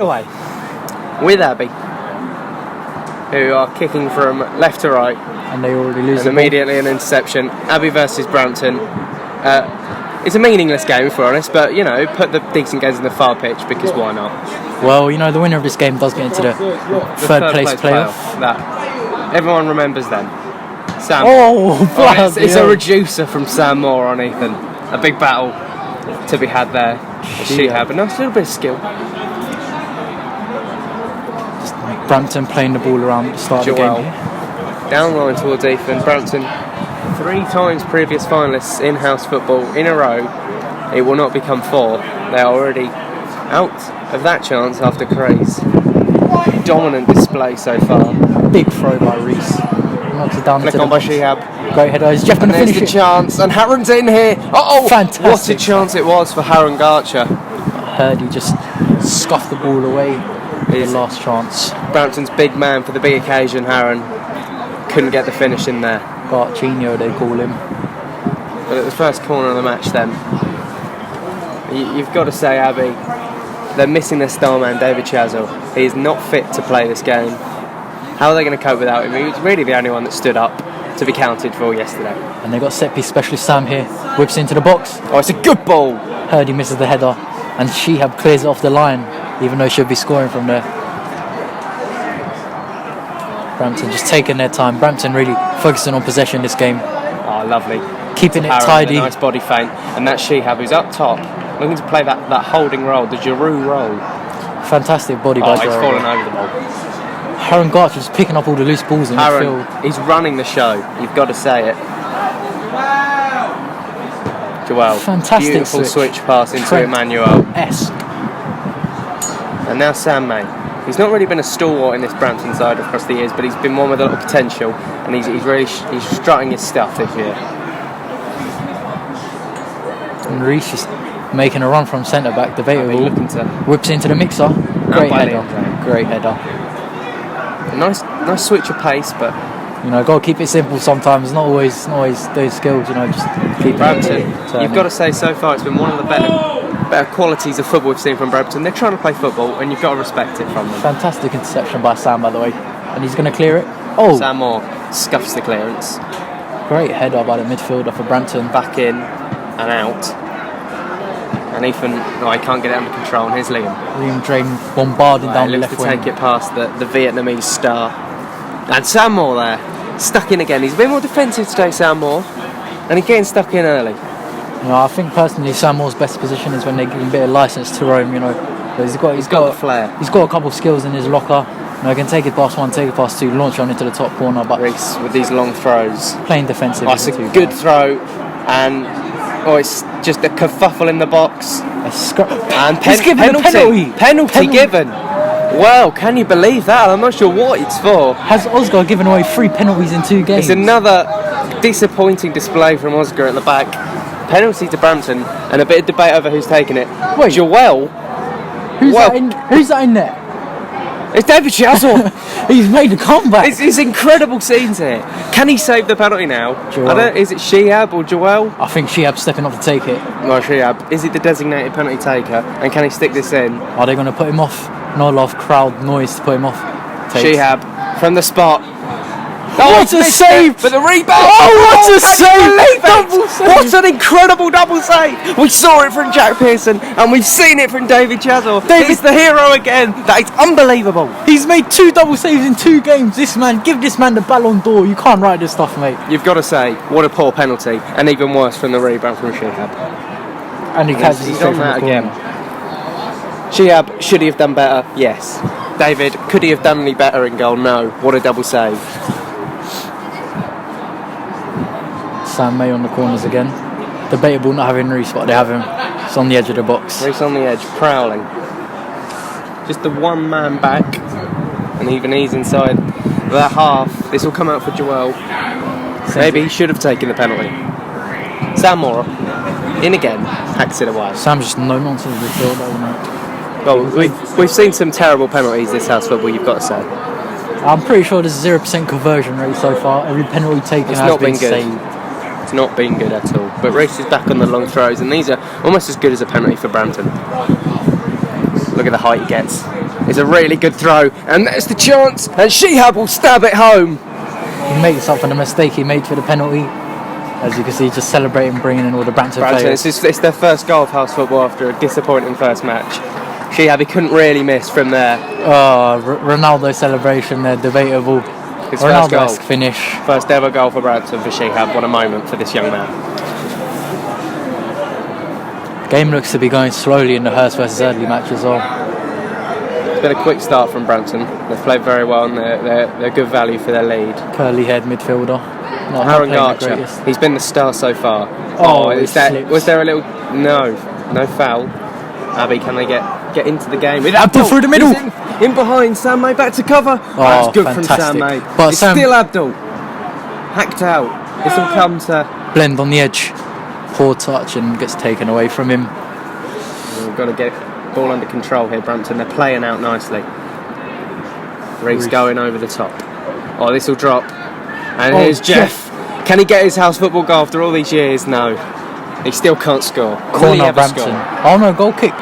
Away with Abbey, who are kicking from left to right, and they already lose. And immediately an interception. Abbey versus Brampton. It's a meaningless game, if we're honest, but you know, put the decent games in the far pitch because why not? Well, you know, the winner of this game does get into the third place playoff. That everyone remembers them. Sam. It's a reducer from Sam Moore on Ethan. A big battle to be had there. Shehab, a nice little bit of skill. Brampton playing the ball around at the start of the game here. Down line towards Ethan. Brampton, 3 times previous finalists in house football in a row. It will not become 4. They are already out of that chance after Craze. Dominant display so far. Big throw by Reese. Knocks it down. Flick on by Shehab. Great header. Is Jeff going to finish the chance, and Harron's in here. Fantastic! What a chance it was for Harron Garcher. I heard he just scuffed the ball away. The last chance. Brampton's big man for the big occasion. Harron couldn't get the finish in there. Garchinho, they call him. But at the first corner of the match, then you've got to say, Abbey, they're missing their star man, David Chazell. He is not fit to play this game. How are they going to cope without him? He was really the only one that stood up to be counted for yesterday. And they got set piece specialist Sam here. Whips into the box. Oh, it's a good ball. Heard he misses the header, and Shehab clears it off the line, even though she'll be scoring from there. Brampton just taking their time. Brampton really focusing on possession this game. Oh, lovely. Keeping it tidy. A nice body feint. And that's Shehab, who's up top, looking to play that holding role, the Giroud role. Fantastic body by Giroud. He's fallen over the ball. Harron Garcher just picking up all the loose balls in midfield. He's running the show. You've got to say it. Joel. Fantastic beautiful switch pass into Emmanuel. And now Sam May. He's not really been a stalwart in this Brampton side across the years, but he's been one with a lot of potential, and he's strutting his stuff this year. And Reese just making a run from centre back, debatable. Whips into the mixer. Great header. Great header. A nice switch of pace, but you know, got to keep it simple sometimes. Not always those skills. You know, just keep Brampton. You've got to say, so far it's been one of the better qualities of football we've seen from Brampton. They're trying to play football, and you've got to respect it from them. Fantastic interception by Sam, by the way, and he's going to clear it. Sam Moore scuffs the clearance. Great header by the midfielder for Brampton. Back in and out. And Ethan, he can't get it under control, and here's Liam. Liam Drain bombarding down the left wing. Take it past the Vietnamese star. And Sam Moore there, stuck in again. He's a bit more defensive today, Sam Moore, and he's getting stuck in early. You know, I think personally Sam Moore's best position is when they give him a bit of licence to roam, you know. But he's got the flair. He's got a couple of skills in his locker. You know, he can take it past 1, take it past 2, launch on into the top corner. But Reese with these long throws. Playing defensive. It's a good throw, and it's just a kerfuffle in the box. And he's given a penalty. Penalty given. Well, can you believe that? I'm not sure what it's for. Has Oscar given away 3 penalties in 2 games? It's another disappointing display from Oscar at the back. Penalty to Brampton, and a bit of debate over who's taking it. Wait, Joel. Who's that in there? It's David Chazell. He's made a comeback. It's incredible scenes here. Can he save the penalty now? Is it Shehab or Joel? I think Shehab's stepping up to take it. No, Shehab. Is he the designated penalty taker? And can he stick this in? Are they going to put him off? Not a lot of crowd noise to put him off. Shehab from the spot. What a save! For the rebound! What a save! What an incredible double save! We saw it from Jack Pearson, and we've seen it from David Chazell. He's the hero again. That is unbelievable. He's made 2 double saves in 2 games. Give this man the Ballon d'Or. You can't write this stuff, mate. You've got to say, what a poor penalty, and even worse from the rebound from Shehab. And he catches it straight from the corner. Again. Shehab, should he have done better? Yes. David, could he have done any better in goal? No. What a double save. Sam May on the corners again. Debatable not having Reese, but they have him. It's on the edge of the box. Reese on the edge, prowling. Just the one man back, and even he's inside that half. This will come out for Joel. Maybe he should have taken the penalty. Sam Moore in again, hacks it away. Sam's just no nonsense midfield, Well, we've seen some terrible penalties this house football, you've got to say. I'm pretty sure there's a 0% conversion rate so far. Every penalty taken has been saved. It's not been good at all. But Reese is back on the long throws, and these are almost as good as a penalty for Brampton. Look at the height he gets. It's a really good throw, and that's the chance, and Shihab will stab it home. He makes up for the mistake he made for the penalty. As you can see, just celebrating, bringing in all the Brampton players. It's their first goal of house football after a disappointing first match. Shihab, he couldn't really miss from there. Oh, Ronaldo celebration there, debatable. His first goal. Ronaldo-esque finish. First ever goal for Brampton for Shihab. What a moment for this young man. Game looks to be going slowly in the Hurst versus Eardley match as well. It's been a quick start from Brampton. They've played very well and they're good value for their lead. Curly-haired midfielder. Aaron Garcher, he's been the star so far. Was there a little... No foul. Abbey, can they get into the game? Abdul through the middle. In behind, Sam May back to cover. That's good fantastic from Sam May. But it's still Abdul. Hacked out. This will come to... Blend on the edge. Poor touch and gets taken away from him. We've got to get ball under control here, Brampton. They're playing out nicely. Reese going over the top. Oh, this will drop. And here's Jeff. Can he get his house football goal after all these years? No. He still can't score. Corner Brampton. Oh no, goal kick.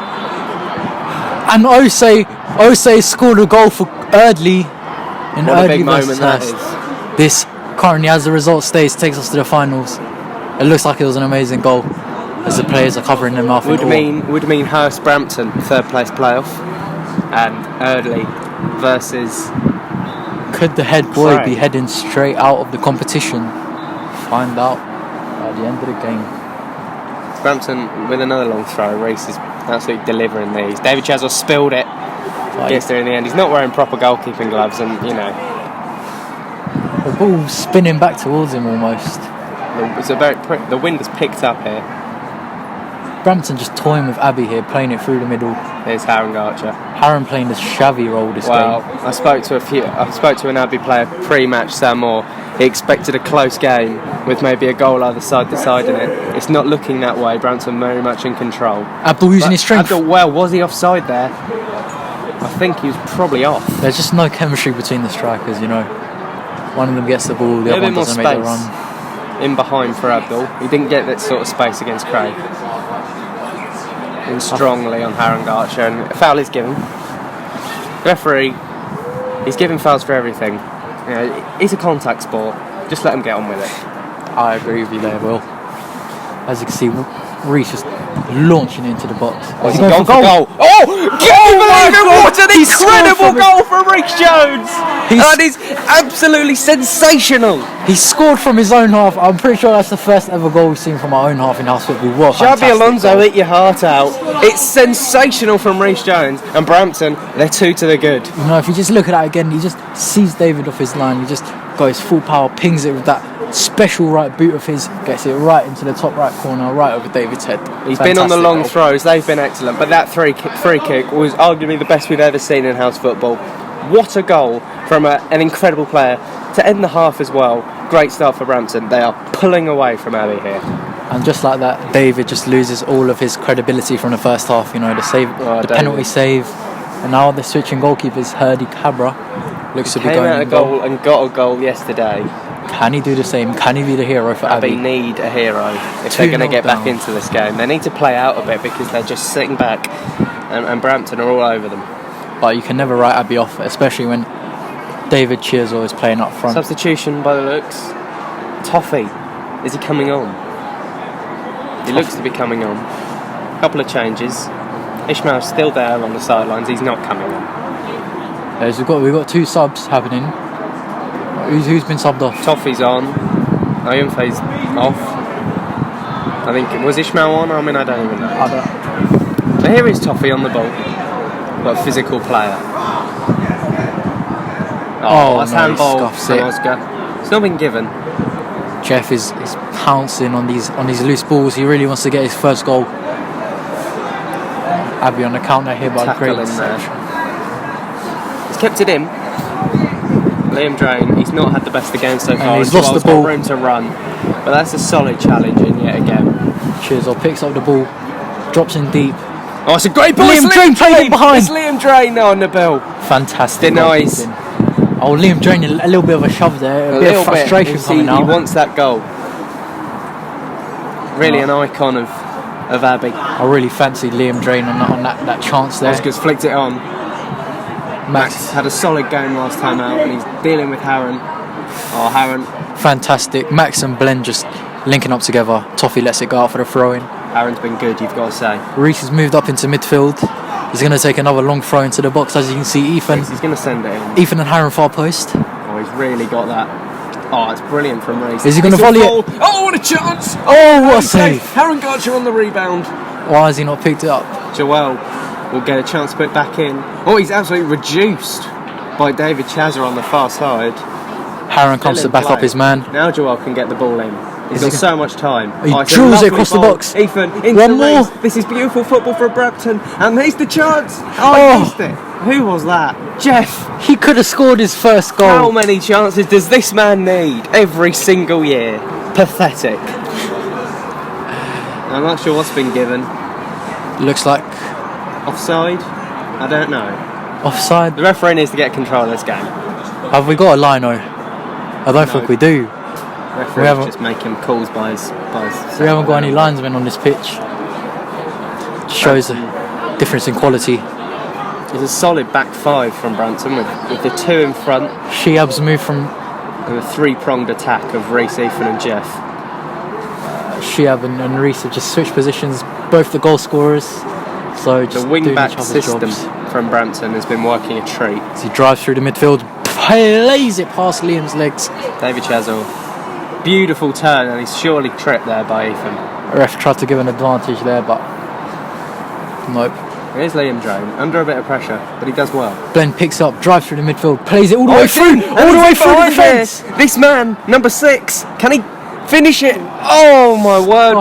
And Osei scored a goal for Eardley. What a big moment that is. This currently, as the result stays, takes us to the finals. It looks like it was an amazing goal as the players are covering them off. Would mean Hurst Brampton third place playoff and Eardley versus... Could the head boy be heading straight out of the competition? Find out at the end of the game. Brampton with another long throw. Reese is absolutely delivering these. David Chazell spilled it. Gets there in the end. He's not wearing proper goalkeeping gloves, and you know the ball's spinning back towards him almost. The wind has picked up here. Brampton just toying with Abbey here, playing it through the middle. There's Aaron Garcher. Aaron playing the shabby role this game. I spoke to an Abbey player pre-match, Sam Moore. He expected a close game with maybe a goal either side deciding it. It's not looking that way. Brampton very much in control. Abdul using his strength. Abdul, was he offside there? I think he was probably off. There's just no chemistry between the strikers, you know. One of them gets the ball, the other one doesn't make the run. In behind for Abdul. He didn't get that sort of space against Craig. In strongly on Aaron Garcher, and a foul is given. The referee, he's giving fouls for everything. You know, it's a contact sport. Just let him get on with it. I agree with you there, Will. As you can see, Reese just launching into the box. Oh, he's going for goal. Oh, can you believe it? What an incredible goal from Reece Jones! That is absolutely sensational. He scored from his own half. I'm pretty sure that's the first ever goal we've seen from our own half in house football. What Xabi Alonso, eat your heart out. It's sensational from Reece Jones, and Brampton, they're two to the good. You know, if you just look at that again, he just sees David off his line. He just got his full power, pings it with that special right boot of his, gets it right into the top right corner, right over David's head. He's been on the long throws, they've been excellent, but that free kick was arguably the best we've ever seen in house football. What a goal from an incredible player to end the half as well. Great start for Brampton. They are pulling away from Abbey here. And just like that, David just loses all of his credibility from the first half. You know, the penalty save, and now they're switching goalkeepers. Herdy Cabra looks to be going out a goal and got a goal yesterday. Can he do the same? Can he be the hero for Abbey? Abbey need a hero if they're going to get back into this game. They need to play out a bit because they're just sitting back, and Brampton are all over them. But you can never write Abbey off, especially when David Cheersall is playing up front. Substitution by the looks. Toffee, is he coming on? He looks to be coming on. A couple of changes. Ishmael's still there on the sidelines. He's not coming on. We've got two subs happening. Who's been subbed off? Toffee's on. Ayunfe's off. I think, was Ishmael on? I mean, I don't even know. So here is Toffee on the ball. Got a physical player. That's handball from Oscar. It's not been given. Jeff is pouncing on these loose balls. He really wants to get his first goal. Abbey on the counter here by a great reception. He's kept it in. Liam Drain, he's not had the best of games so far. And he's lost the ball. Got room to run, but that's a solid challenge in yet again. Cheersall picks up the ball, drops in deep. Oh, it's a great ball. Liam Drain played it behind. It's Liam Drain on the bill. Fantastic. Denies. Oh, Liam Drain, a little bit of a shove there, a bit of frustration coming out. He wants that goal. Really an icon of Abbey. I really fancied Liam Drain on that chance there. Oscar's flicked it on. Max had a solid game last time out, and he's dealing with Harron. Oh, Harron. Fantastic. Max and Blen just linking up together. Toffee lets it go out for the throw-in. Harron's been good, you've got to say. Reese has moved up into midfield. He's going to take another long throw into the box. As you can see, Ethan. He's going to send it in. Ethan and Harron far post. Oh, he's really got that. Oh, it's brilliant from Reese. Is he going to volley it? Oh, what a chance! Oh, what a save! Harron Garcher on the rebound. Why has he not picked it up? Joel will get a chance to put it back in. Oh, he's absolutely reduced by David Chazza on the far side. Harron comes to back up his man. Now Joel can get the ball in. He's got so much time. He drills it across the box. Ethan, into One the more. race. This is beautiful football for Brampton. And here's the chance. Oh, he missed it. Who was that? Jeff. He could have scored his first goal. How many chances does this man need every single year? Pathetic. I'm not sure what's been given. Looks like Offside? I don't know. offside. The referee needs to get control of this game. Have we got a lino? I don't think we do. Referee's just making calls by his We haven't got any linesmen on this pitch. Shows a difference in quality. It's a solid back five from Brampton with the two in front Shehab's moved from and a three-pronged attack of Reece, Ethan and Jeff. Shehab and Reese have just switched positions, both the goal scorers. So just The wing-back doing each other's system jobs. from Brampton has been working a treat. As he drives through the midfield, plays it past Liam's legs. David Chazell, beautiful turn, and he's surely tripped there by Ethan. Ref tried to give an advantage there, but nope. Here's Liam Drone, under a bit of pressure, but he does well. Glenn picks up, drives through the midfield, plays it all the way through, all the way through the defence. This man, number 6, can he finish it? Oh my word!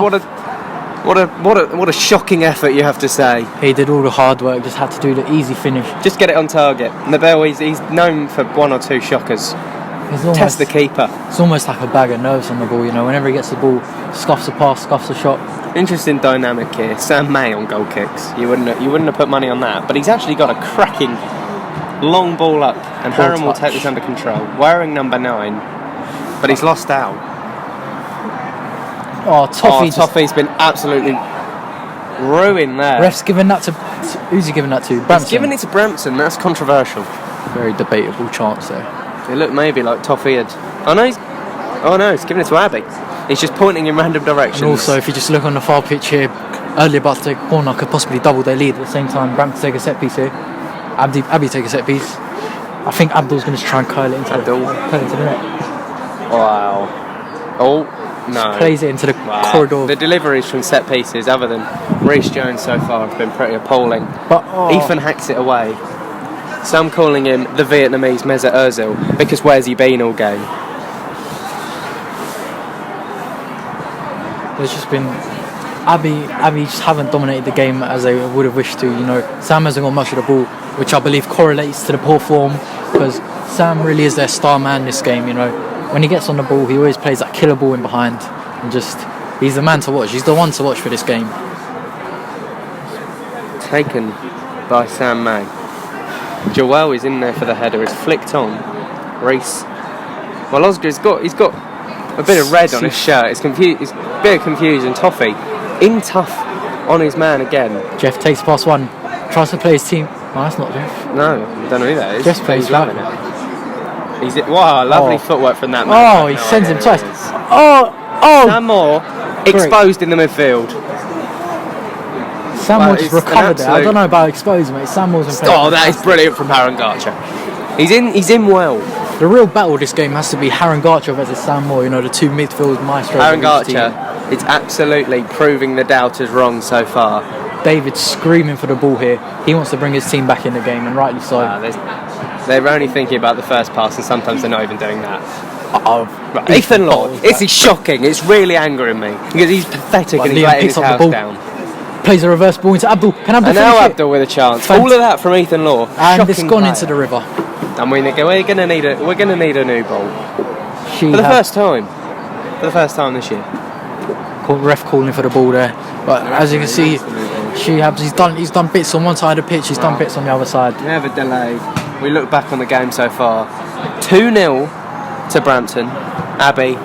What a shocking effort, you have to say. He did all the hard work, just had to do the easy finish. Just get it on target. Nabil, he's known for one or two shockers. Test the keeper. It's almost like a bag of nerves on the ball, you know. Whenever he gets the ball, scuffs a pass, scuffs a shot. Interesting dynamic here. Sam May on goal kicks. You wouldn't have put money on that, but he's actually got a cracking long ball up, and Harron will take this under control. Wearing number 9, but he's lost out. Toffee's been absolutely ruined there. Ref's given that to. Who's he giving that to? Brampton. He's giving it to Brampton. That's controversial. Very debatable chance there. It looked maybe like Toffee had. Oh no, he's giving it to Abbey. He's just pointing in random directions. And also, if you just look on the far pitch here, earlier about to take a corner, could possibly double their lead at the same time. Brampton take a set piece here. Abbey take a set piece. I think Abdul's going to try and curl it into the net. Wow. Oh. No. Just plays it into the corridor. The deliveries from set pieces, other than Reece Jones so far, have been pretty appalling. But Ethan hacks it away. Some calling him the Vietnamese Mesut Ozil, because where's he been all game? There's just been Abbey just haven't dominated the game as they would have wished to. You know, Sam hasn't got much of the ball, which I believe correlates to the poor form, because Sam really is their star man this game. You know, when he gets on the ball, he always plays that killer ball in behind, and he's the man to watch. He's the one to watch for this game. Taken by Sam May. Joel is in there for the header. It's flicked on. Reece. Well, Oscar's he's got a bit of red on his shirt. It's a bit of confusion. Toffee in tough on his man again. Jeff takes past one, tries to play his team. Oh, that's not Jeff. No, I don't know who that is. Jeff plays loving it. Wow, lovely footwork from that man. Oh, he sends him twice. Oh! Sam Moore exposed in the midfield. Sam Moore just recovered there. I don't know about exposing, mate. Sam Moore's been playing. Oh, that is brilliant from Harron Garcher. He's in well. The real battle of this game has to be Harron Garcher versus Sam Moore. You know, the two midfield maestros. Harron Garcher is absolutely proving the doubters wrong so far. David's screaming for the ball here. He wants to bring his team back in the game, and rightly so. They're only thinking about the first pass, and sometimes they're not even doing that. Right. Ethan Law, it's shocking. It's really angering me because he's pathetic and he's letting his house down. Plays a reverse ball into Abdul. Can Abdul finish it? Abdul with a chance. All of that from Ethan Law. And it's gone into the river. And we're gonna need a new ball for the first time. For the first time this year. Ref calling for the ball there. But as you can see, he's done bits on one side of the pitch. He's done bits on the other side. Never delayed. We look back on the game so far. 2-0 to Brampton. Abbey.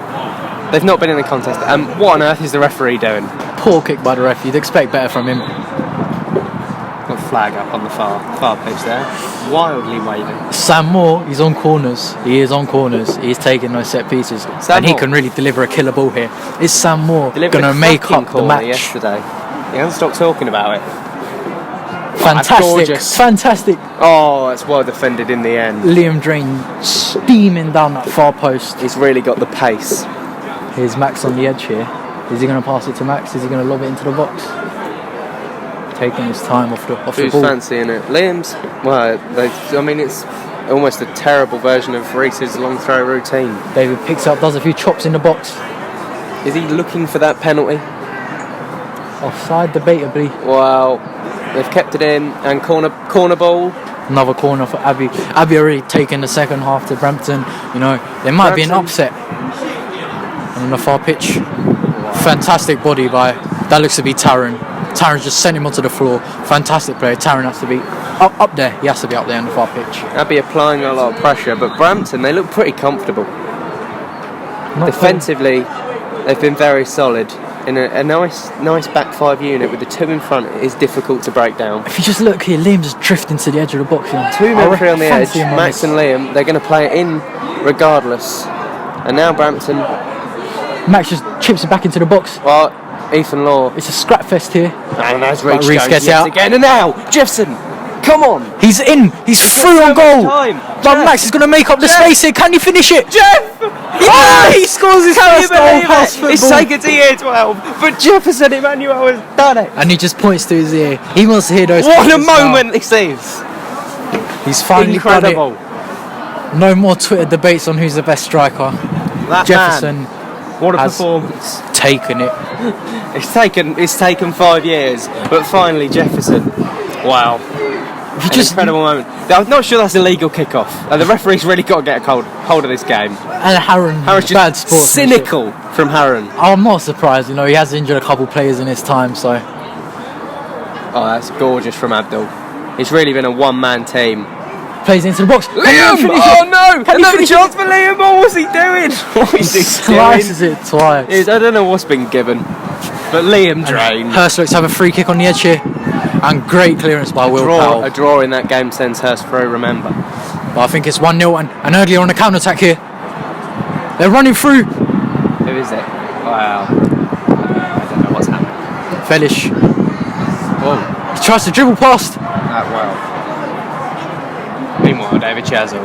They've not been in the contest. And what on earth is the referee doing? Poor kick by the ref. You'd expect better from him. Got flag up on the far pitch there, wildly waving. Sam Moore, he's on corners. He is on corners. He's taking those set pieces, and he can really deliver a killer ball here. Is Sam Moore going to make up the match? Yesterday, he hasn't stopped talking about it. Fantastic, fantastic. Oh, it's well defended in the end. Liam Drain steaming down that far post. He's really got the pace. Here's Max on the edge here. Is he going to pass it to Max? Is he going to lob it into the box? Taking his time off the ball. Who's fancying it? Liam's, well, it's almost a terrible version of Reese's long throw routine. David picks up, does a few chops in the box. Is he looking for that penalty? Offside, debatably. Well, they've kept it in, and corner ball. Another corner for Abbey. Abbey already taken the second half to Brampton. You know, there might be an upset. And on the far pitch, fantastic body by, that looks to be Taron. Taron just sent him onto the floor. Fantastic play. Taron has to be up there. He has to be up there on the far pitch. Abbey applying a lot of pressure, but Brampton, they look pretty comfortable. Defensively, they've been very solid. In a nice back five unit with the two in front, it is difficult to break down. If you just look here, Liam just drifting to the edge of the box. You know. 2 men free on the edge, Max and Liam, they're going to play it in regardless. And now Brampton. Max just chips it back into the box. Well, Ethan Law. It's a scrap fest here. And as Reece gets out again, and now Jeffson, come on! He's in. He's through on goal. But Max is going to make up the space here. Can he finish it? Jeff! Yeah, he scores his first goal past football. It's taken to year 12, but Jefferson Emmanuel has done it. And he just points to his ear. He wants to hear those. What a moment this is! He's finally incredible. Done it. No more Twitter debates on who's the best striker. That Jefferson. What a performance! Taken it. It's taken 5 years, but finally Jefferson. Wow. Incredible moment. I'm not sure that's a legal kick-off. The referee's really got to get a hold of this game. And Harron's bad sports. Cynical from Harron. I'm not surprised. You know, he has injured a couple players in his time, so. Oh, that's gorgeous from Abdul. It's really been a one-man team. Plays into the box. Liam! Oh no! Another chance for Liam! What was he doing? What is he slices doing? It twice. I don't know what's been given. But Liam Drain. Hurst looks to have a free kick on the edge here. And great clearance by Will Powell. A draw in that game sends Hurst through, remember. But I think it's 1-0 and earlier on the counter-attack here. They're running through. Who is it? Wow. I don't know what's happening. Felish. Whoa. He tries to dribble past. Wow. Meanwhile, David Chazell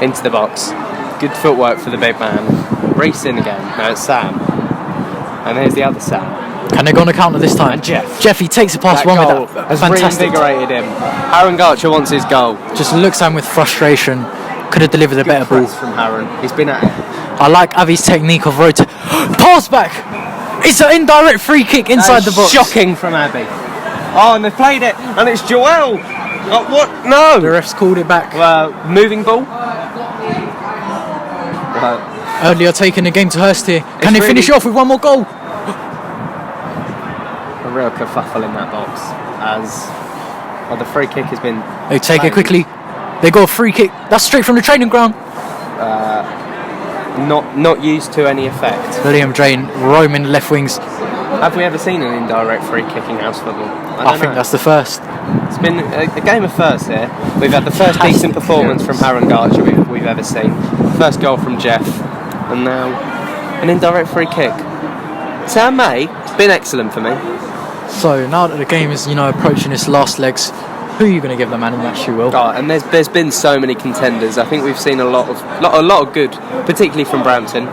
into the box. Good footwork for the big man. Reece in again. No, it's Sam. And there's the other Sam. Can they go on the counter this time? And Jeff. Jeff, he takes it past one with that. Has fantastic. Reinvigorated him. Harron Garcher wants his goal. Just looks at him with frustration. Could have delivered a better ball. From Harron. He's been at it. I like Avi's technique of rotating. Pass back! It's an indirect free kick inside the box. Shocking from Abbey. Oh, and they've played it. And it's Joel. Oh, what? No. The refs called it back. Moving ball. Earlier taking the game to Hurst here. Can they finish it off with one more goal? A real kerfuffle in that box. The free kick has been. They take it quickly. They got a free kick. That's straight from the training ground. Not used to any effect. Liam Drain roaming the left wings. Have we ever seen an indirect free kick in house football? I think that's the first. It's been a game of firsts here. We've had the first decent performance from Harron Garcher we've ever seen. First goal from Jeff, and now an indirect free kick. Sam May, been excellent for me. So now that the game is, approaching its last legs, who are you going to give the man of the match to, Will? Oh, and there's been so many contenders. I think we've seen a lot of good, particularly from Brampton.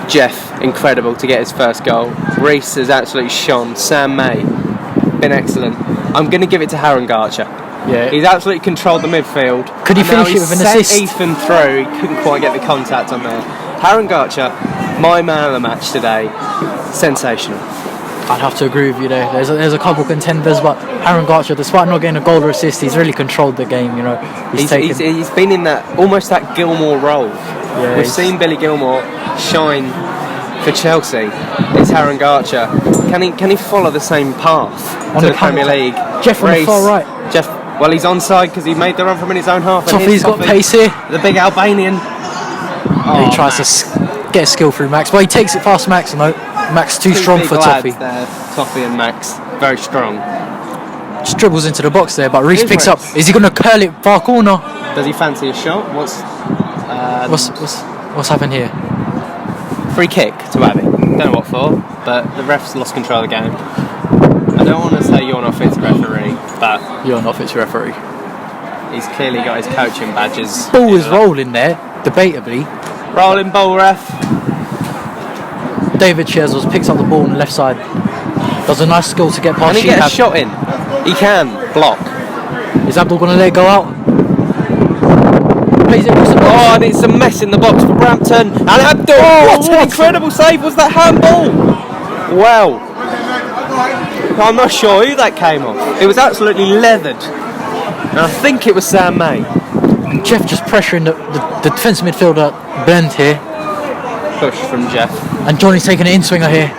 Jeff, incredible to get his first goal. Reece has absolutely shone. Sam May, been excellent. I'm going to give it to Harron Garcher. Yeah, he's absolutely controlled the midfield. Could he finish it with an assist? Ethan through. He couldn't quite get the contact on there. Harron Garcher, my man of the match today. Sensational. I'd have to agree with you there. There's a couple contenders, but Harron Garcher, despite not getting a goal or assist, he's really controlled the game. He's been in that Gilmore role. Yeah, we've seen Billy Gilmore shine for Chelsea. It's Harron Garcher. Can he follow the same path to the Premier League? Jeff on the far right. Jeff, well, he's onside because he made the run from in his own half. Toffee's got pace here. The big Albanian. He tries to get a skill through Max, but he takes it past Max. No, Max too strong for Toffee. Toffee and Max, very strong. just dribbles into the box there, but Reece Here's picks up. Reece. Is he going to curl it far corner? Does he fancy a shot? What's happened here? Free kick to Abbey. Don't know what for, but the ref's lost control of the game. I don't want to say you're not fit to referee, but You're not fit to referee. he's clearly got his coaching badges. Ball is rolling there, debatably. Rolling ball, ref. David Chesels picks up the ball on the left side. Does a nice skill to get past Can he get a Shihab. shot in? He can. Block. Is Abdul going to let it go out? Plays it across the box. Oh, and it's a mess in the box for Brampton. And Abdul, what an incredible save was that handball! Wow. I'm not sure who that came off. It was absolutely leathered. And I think it was Sam May. And Jeff just pressuring the defensive midfielder Blend here. Push from Jeff. And Johnny's taking an in-swinger here.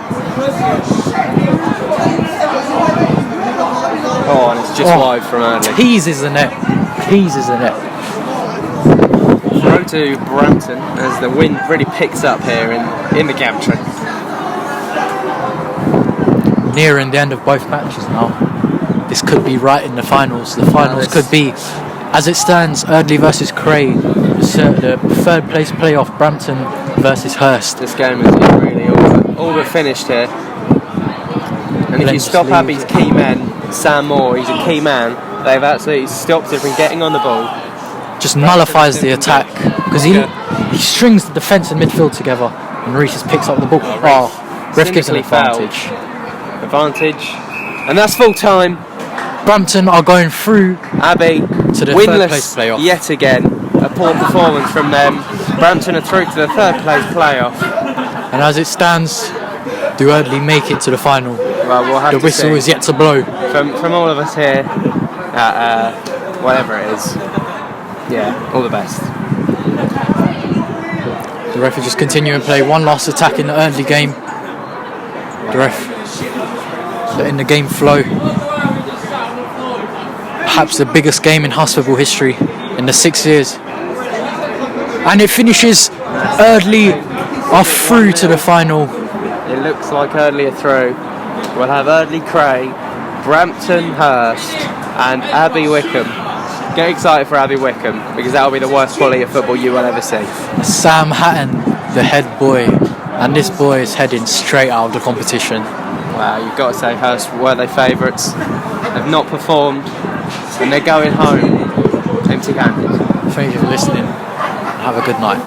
Oh, and it's just wide from early. Teases the net. Teases the net. Throw to Brampton as the wind really picks up here in the Gantry. Nearing the end of both matches now. This could be right in the finals. The finals could be, as it stands, Erdley versus Cray. The third place playoff, Brampton versus Hurst. This game is really all but finished here. And if you stop Abbey's key men, Sam Moore, he's a key man, they've absolutely stopped him from getting on the ball. Just nullifies the attack because he strings the defence and midfield together, and Reece just picks up the ball. Ref gives an advantage. And that's full time. Brampton are going through Abbey to the winless third place playoff. yet again. A poor performance from them. Brampton are through to the third place playoff. And as it stands, do Erdley make it to the final? Well, we'll have the to whistle see. is yet to blow. From all of us here at whatever it is. Yeah, all the best. The ref will just continue and play one last attack in the Erdley game. The ref letting the game flow. Perhaps the biggest game in Hurst football history in the 6 years. And it finishes. Erdley are through to the final. It looks like Erdley are through. We'll have Erdley Cray, Brampton Hurst, and Abbey Wycombe. Get excited for Abbey Wycombe because that'll be the worst quality of football you will ever see. Sam Hatton, the head boy, and this boy is heading straight out of the competition. Wow, you've got to say Hurst were they favourites. They've not performed, and they're going home empty-handed. Thank you for listening. Have a good night.